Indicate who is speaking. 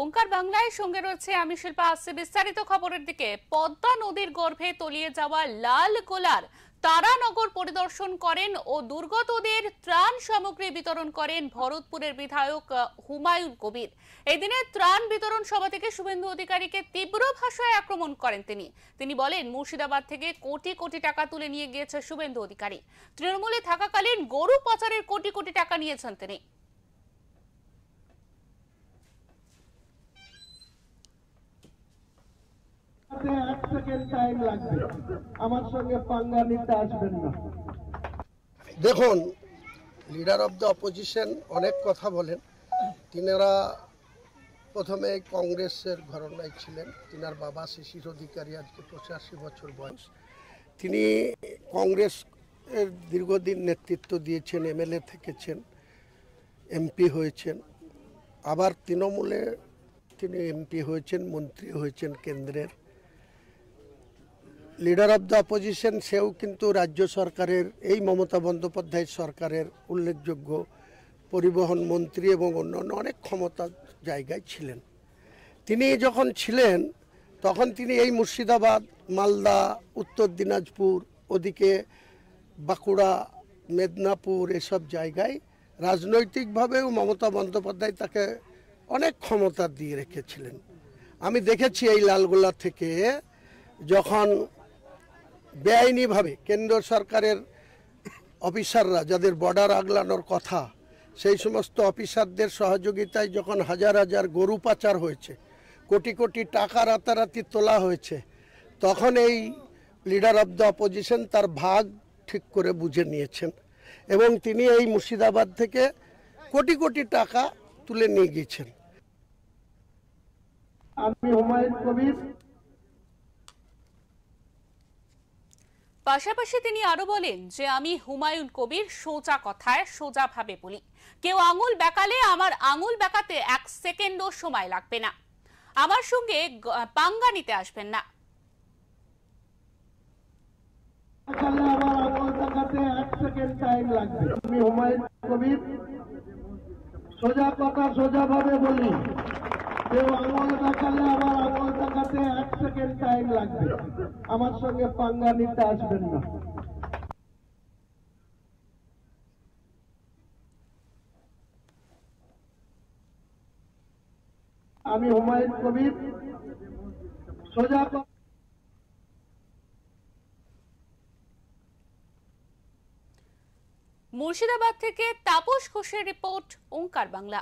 Speaker 1: ওঙ্কার বাংলায় সঙ্গে রয়েছে আমি শিল্পা। আসছে বিস্তারিত খবরের দিকে। পদ্মা নদীর গর্ভে তলিয়ে যাওয়া লাল গোলার তারানগর পরিদর্শন করেন ও দুর্গতদের ত্রাণ সামগ্রী বিতরণ করেন ভরতপুরের বিধায়ক হুমায়ুন কবির। এদিনের ত্রাণ বিতরণ সভা থেকে শুভেন্দু অধিকারীকে তীব্র ভাষায় আক্রমণ করেন তিনি বলেন, মুর্শিদাবাদ থেকে কোটি কোটি টাকা তুলে নিয়ে গিয়েছে শুভেন্দু অধিকারী। তৃণমূলে থাকাকালীন গরু পাচারের কোটি কোটি টাকা নিয়েছেন তিনি।
Speaker 2: আমার সঙ্গে পাঙ্গা নিতে আসবেন না।
Speaker 3: দেখুন, লিডার অফ দ্য অপোজিশন অনেক কথা বলেন। তিনারা প্রথমে কংগ্রেসের ঘরানায় ছিলেন। তিনার বাবা শিশির অধিকারী, আজকে 85 বছর বয়স। তিনি কংগ্রেসের দীর্ঘদিন নেতৃত্ব দিয়েছেন, এমএলএ থেকেছেন, এমপি হয়েছেন, আবার তৃণমূলে তিনি এমপি হয়েছেন, মন্ত্রী হয়েছেন কেন্দ্রের। লিডার অফ দ্য অপোজিশন, সেও কিন্তু রাজ্য সরকারের, এই মমতা বন্দ্যোপাধ্যায় সরকারের উল্লেখযোগ্য পরিবহন মন্ত্রী এবং অন্যান্য অনেক ক্ষমতার জায়গায় ছিলেন। তিনি যখন ছিলেন তখন তিনি এই মুর্শিদাবাদ, মালদা, উত্তর দিনাজপুর, ওদিকে বাঁকুড়া, মেদিনীপুর, এসব জায়গায় রাজনৈতিকভাবেও মমতা বন্দ্যোপাধ্যায় তাকে অনেক ক্ষমতা দিয়ে রেখেছিলেন। আমি দেখেছি এই লালগোলা থেকে যখন বেআইনিভাবে কেন্দ্র সরকারের অফিসাররা, যাদের বর্ডার আগলানোর কথা, সেই সমস্ত অফিসারদের সহযোগিতায় যখন হাজার হাজার গরু পাচার হয়েছে, কোটি কোটি টাকা রাতারাতি তোলা হয়েছে, তখন এই লিডার অফ দ্য অপোজিশন তার ভাগ ঠিক করে বুঝে নিয়েছেন এবং তিনি এই মুর্শিদাবাদ থেকে কোটি কোটি টাকা তুলে নিয়ে গিয়েছেন।
Speaker 2: আমি হুমায়ুন কবির।
Speaker 1: পাশাপাশি তিনি আরো বলেন যে, আমি হুমায়ুন কবির সোজা কথায় সোজা ভাবে বলি। কেউ আঙুল বেঁকালে আমার আঙুল বেঁকাতে 1 সেকেন্ডও সময় লাগবে না। আমার সঙ্গে পাঙ্গা নিতে আসবেন না।
Speaker 2: আমার আঙুল বেঁকাতে 1 সেকেন্ড টাইম লাগবে। আমি হুমায়ুন কবির, সোজা কথা সোজা ভাবে বলি। কেউ আঙুল বেঁকালে আমার আঙুল বেঁকাতে 1 সেকেন্ড টাইম লাগবে। আমার সঙ্গে পাঙ্গা নিতে আসবেন না। আমি হুমায়ুন কবির, সোজা
Speaker 1: মুর্শিদাবাদ থেকে তাপস ঘোষের রিপোর্ট, ওঙ্কার বাংলা।